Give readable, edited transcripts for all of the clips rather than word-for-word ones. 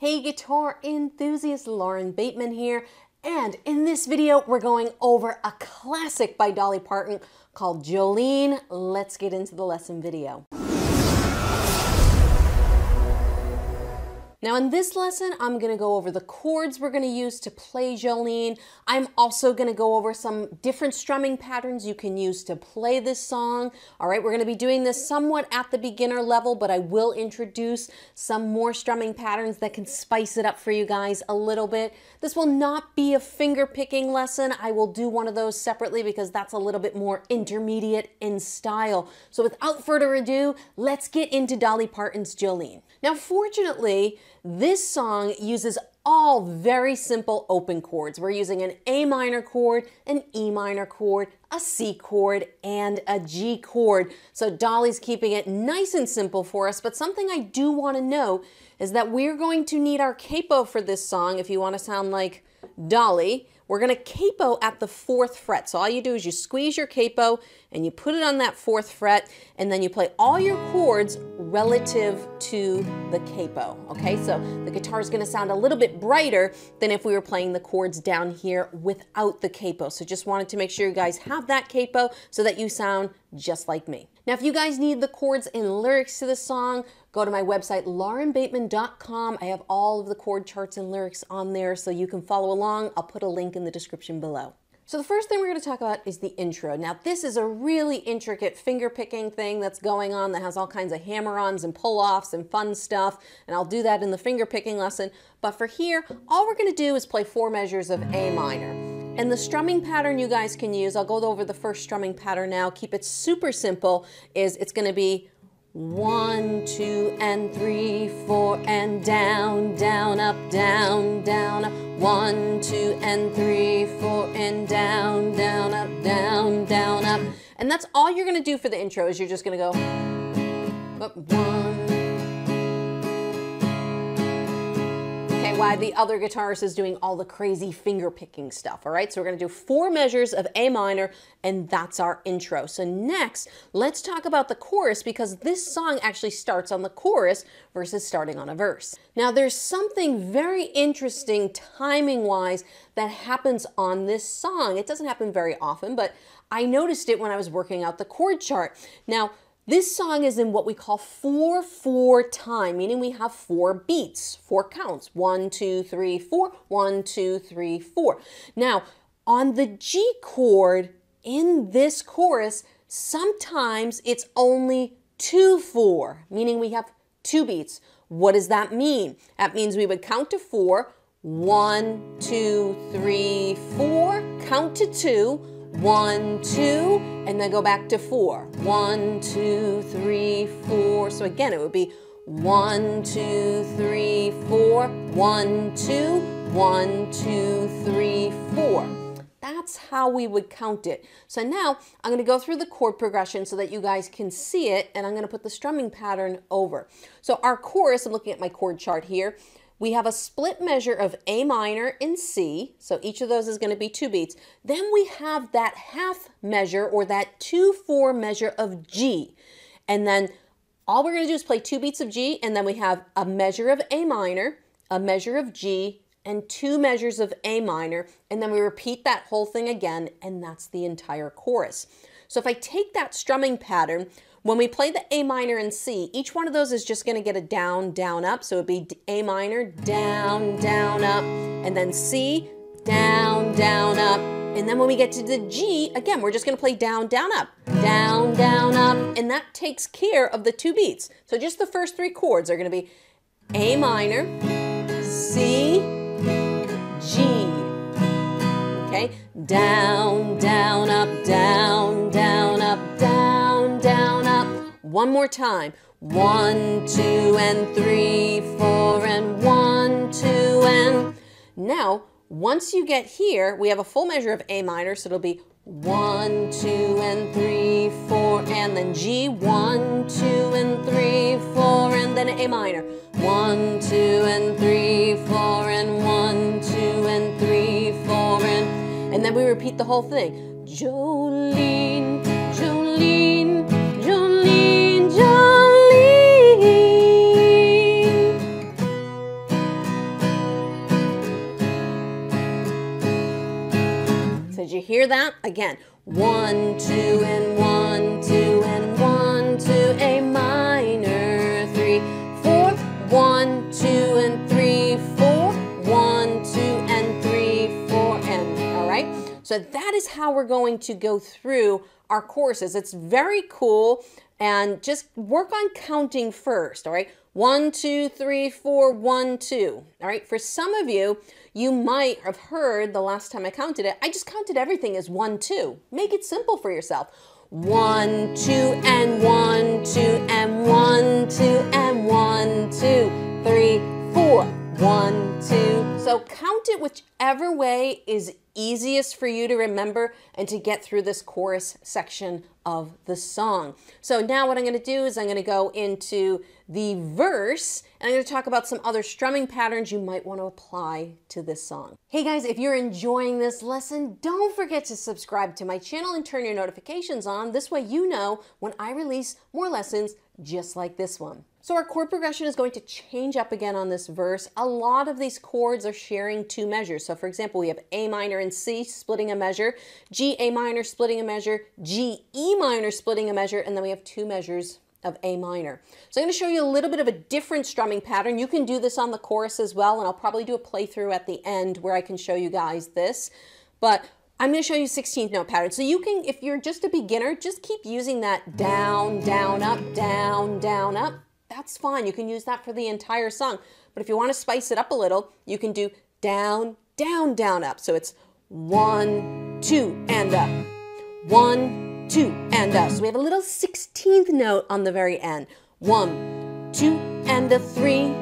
Hey guitar enthusiasts, Lauren Bateman here, and in this video we're going over a classic by Dolly Parton called Jolene. Let's get into the lesson video. Now in this lesson, I'm going to go over the chords we're going to use to play Jolene. I'm also going to go over some different strumming patterns you can use to play this song. All right, we're going to be doing this somewhat at the beginner level, but I will introduce some more strumming patterns that can spice it up for you guys a little bit. This will not be a finger picking lesson. I will do one of those separately because that's a little bit more intermediate in style. So without further ado, let's get into Dolly Parton's Jolene. Now, fortunately, this song uses all very simple open chords. We're using an A minor chord, an E minor chord, a C chord, and a G chord. So Dolly's keeping it nice and simple for us, but something I do want to know is that we're going to need our capo for this song. If you want to sound like Dolly, we're going to capo at the 4th fret. So all you do is you squeeze your capo and you put it on that 4th fret, and then you play all your chords relative to the capo. Okay, so the guitar is going to sound a little bit brighter than if we were playing the chords down here without the capo. So just wanted to make sure you guys have that capo so that you sound just like me. Now, if you guys need the chords and lyrics to the song, go to my website, laurenbateman.com. I have all of the chord charts and lyrics on there so you can follow along. I'll put a link in the description below. So the first thing we're going to talk about is the intro. Now, this is a really intricate finger picking thing that's going on that has all kinds of hammer-ons and pull-offs and fun stuff, and I'll do that in the finger picking lesson. But for here, all we're going to do is play 4 measures of A minor. And the strumming pattern you guys can use, I'll go over the first strumming pattern now, keep it super simple, is it's going to be 1, 2, and 3, 4, and down, down, up, down, down, up. 1, 2, and 3, 4, and down, down, up, down, down, up. And that's all you're going to do for the intro, is you're just going to go up 1. Okay, while the other guitarist is doing all the crazy finger picking stuff, all right? So we're going to do 4 measures of A minor, and that's our intro. So next, let's talk about the chorus, because this song actually starts on the chorus versus starting on a verse. Now, there's something very interesting timing-wise that happens on this song. It doesn't happen very often, but I noticed it when I was working out the chord chart. Now, this song is in what we call 4/4 time, meaning we have 4 beats, 4 counts. 1, 2, 3, 4, 1, 2, 3, 4. Now, on the G chord in this chorus, sometimes it's only 2/4, meaning we have 2 beats. What does that mean? That means we would count to 4, 1, 2, 3, 4, count to 2, 1, 2, and then go back to 4. 1, 2, 3, 4. So again, it would be 1, 2, 3, 4, 1, 2, 1, 2, 3, 4. That's how we would count it. So now I'm going to go through the chord progression so that you guys can see it, and I'm going to put the strumming pattern over. So our chorus, I'm looking at my chord chart here. We have a split measure of A minor and C, so each of those is going to be 2 beats. Then we have that half measure, or that 2/4 measure of G. And then all we're going to do is play 2 beats of G, and then we have a measure of A minor, a measure of G, and 2 measures of A minor, and then we repeat that whole thing again, and that's the entire chorus. So if I take that strumming pattern, when we play the A minor and C, each one of those is just going to get a down, down, up. So it would be A minor, down, down, up, and then C, down, down, up. And then when we get to the G, again, we're just going to play down, down, up, down, down, up, and that takes care of the 2 beats. So just the first 3 chords are going to be A minor, C, G. Okay, down, down, up, down, down, up, down, down, up. One more time. 1, 2, and 3, 4, and 1, 2, and... Now, once you get here, we have a full measure of A minor, so it'll be 1, 2, and 3, 4, and then G. 1, 2, and 3, 4, and then A minor. 1, 2, and 3, 4, and 1, 2, and 3, 4, and then we repeat the whole thing. Jolene, Jolene, Jolene, Jolene. you hear that? Again, 1, 2, and 1, 2, and 1, 2, A minor, 3, 4, 1, 2, and 3, 4, 1, 2, and 3, 4, and, all right? So that is how we're going to go through our courses. It's very cool, and just work on counting first, all right? 1, 2, 3, 4, 1, 2, all right? For some of you, you might have heard the last time I counted it, I just counted everything as 1, 2. Make it simple for yourself. 1, 2, and 1, 2, and 1, 2, and 1, 2, 3, 4, 1, 2. So count it whichever way is easiest for you to remember and to get through this chorus section of the song. So now what I'm going to do is I'm going to go into the verse, and I'm going to talk about some other strumming patterns you might want to apply to this song. Hey guys, if you're enjoying this lesson, don't forget to subscribe to my channel and turn your notifications on. This way you know when I release more lessons just like this one. So our chord progression is going to change up again on this verse. A lot of these chords are sharing 2 measures. So for example, we have A minor and C splitting a measure, G, A minor splitting a measure, G, E minor splitting a measure, and then we have 2 measures of A minor. So I'm going to show you a little bit of a different strumming pattern. You can do this on the chorus as well, and I'll probably do a playthrough at the end where I can show you guys this. But I'm going to show you 16th note pattern. So you can, if you're just a beginner, just keep using that down, down, up, down, down, up. That's fine. You can use that for the entire song. But if you want to spice it up a little, you can do down, down, down, up. So it's 1, 2, and up. 1, 2, and up. So we have a little 16th note on the very end. 1, 2, and a 3,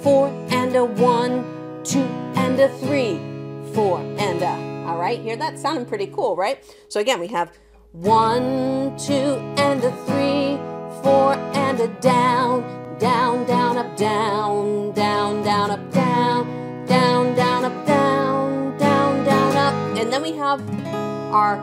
4, and a 1, 2, and a 3, 4, and a. All right, hear that? Sounding pretty cool, right? So again, we have 1, 2, and a 3, 4, and a down, down, down, up, down, down, down, up, down, down, down, up, down, down, down, up. And then we have our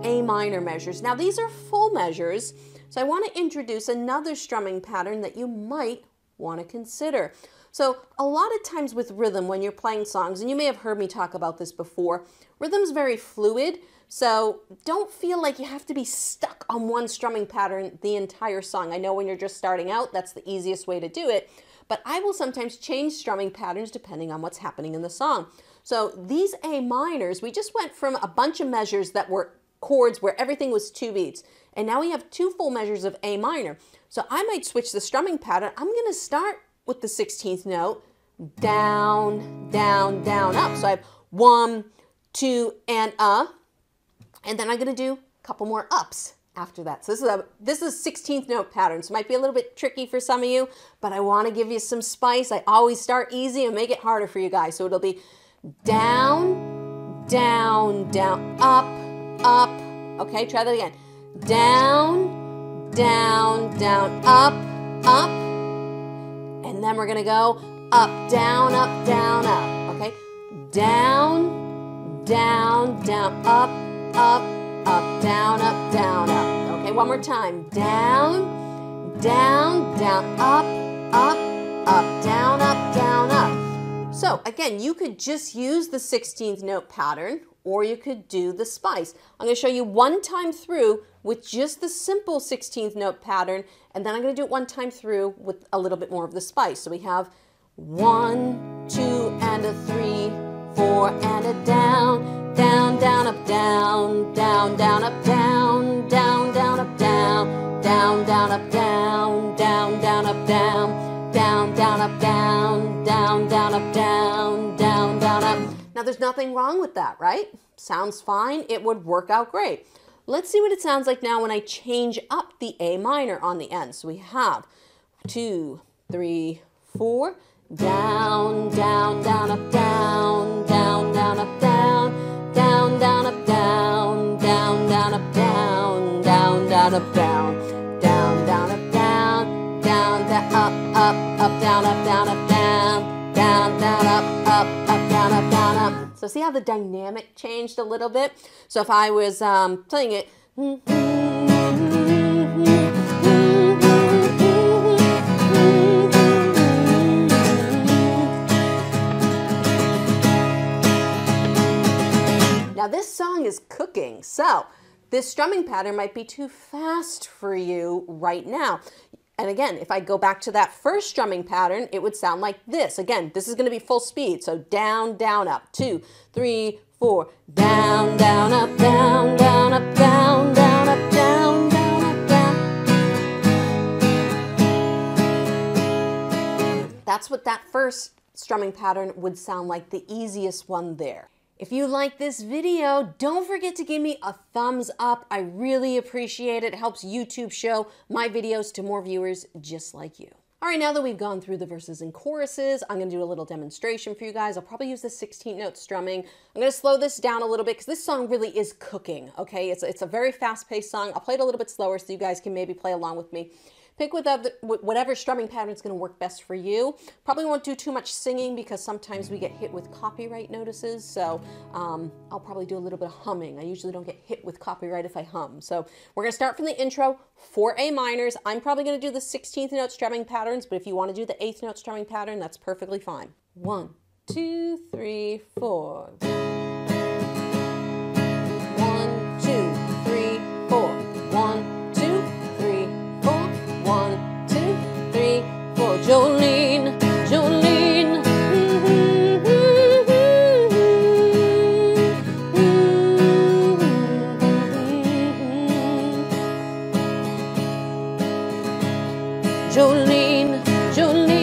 A minor measures. Now these are full measures, so I want to introduce another strumming pattern that you might want to consider. So a lot of times with rhythm when you're playing songs, and you may have heard me talk about this before, rhythm's very fluid, so don't feel like you have to be stuck on one strumming pattern the entire song. I know when you're just starting out, that's the easiest way to do it, but I will sometimes change strumming patterns depending on what's happening in the song. So these A minors, we just went from a bunch of measures that were chords where everything was 2 beats, and now we have 2 full measures of A minor. So I might switch the strumming pattern. I'm going to start with the 16th note, down, down, down, up. So I have 1, 2, and then I'm going to do a couple more ups after that. So this is a 16th note pattern. So it might be a little bit tricky for some of you, but I want to give you some spice. I always start easy and make it harder for you guys. So it'll be down, down, down, up, up. Okay, try that again. Down, down, down, up, up. And then we're going to go up, down, up, okay? Down, down, down, up, up, down, up. Okay, one more time. Down, down, down, up, down, up. So again, you could just use the 16th note pattern, or you could do the spice. I'm going to show you one time through with just the simple 16th note pattern, and then I'm going to do it one time through with a little bit more of the spice. So we have 1, 2, and a 3, 4, and a down, down, down, up, down, down, down, up, down, down, down, up, down, down, down, up, down, down, down, up, down, down, down, up, down, down, down, up, down, down, down, up. Now there's nothing wrong with that, right? Sounds fine. It would work out great. Let's see what it sounds like now when I change up the A minor on the end. So we have 2, 3, 4, down, down, down, up, down, down, down, up, down, down, down, up, down, down, down, up, down, down, down, up, down, down, down, up, down, down, down, up, down, up, down, up, down, down, down, up, down, up, down, up. So see how the dynamic changed a little bit? So if I was playing it, Now this song is cooking, so this strumming pattern might be too fast for you right now. And again, if I go back to that first strumming pattern, it would sound like this. Again, this is going to be full speed. So down, down, up. 2, 3, 4. Down, down, up, down, down, up, down, down, up, down, down, up, down. That's what that first strumming pattern would sound like, the easiest one there. If you like this video, don't forget to give me a thumbs up. I really appreciate it. It helps YouTube show my videos to more viewers just like you. All right, now that we've gone through the verses and choruses, I'm gonna do a little demonstration for you guys. I'll probably use the 16th note strumming. I'm gonna slow this down a little bit because this song really is cooking, okay? It's a very fast-paced song. I'll play it a little bit slower so you guys can maybe play along with me. Pick whatever strumming pattern is going to work best for you. Probably won't do too much singing because sometimes we get hit with copyright notices. So I'll probably do a little bit of humming. I usually don't get hit with copyright if I hum. So we're going to start from the intro, 4 A minors. I'm probably going to do the 16th note strumming patterns, but if you want to do the 8th note strumming pattern, that's perfectly fine. 1, 2, 3, 4. 1, 2, 3, 4. 1, 2, 3, 4. 1, 2, 3, 4. Jolene, Jolene. Jolene, Jolene.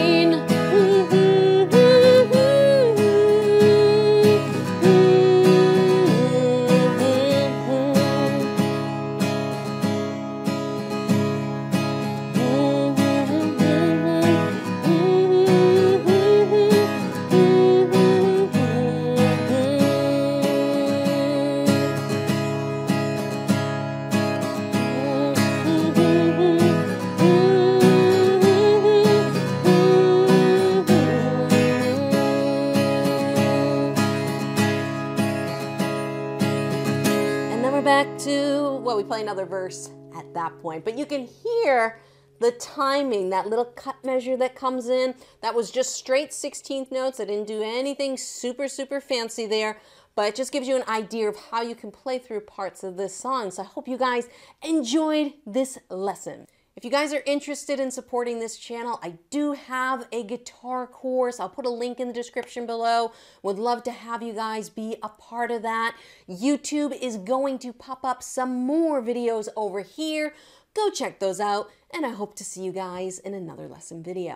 Back to, well, we play another verse at that point, but you can hear the timing, that little cut measure that comes in. That was just straight 16th notes. I didn't do anything super fancy there, but it just gives you an idea of how you can play through parts of this song. So I hope you guys enjoyed this lesson. If you guys are interested in supporting this channel, I do have a guitar course. I'll put a link in the description below. Would love to have you guys be a part of that. YouTube is going to pop up some more videos over here. Go check those out, and I hope to see you guys in another lesson video.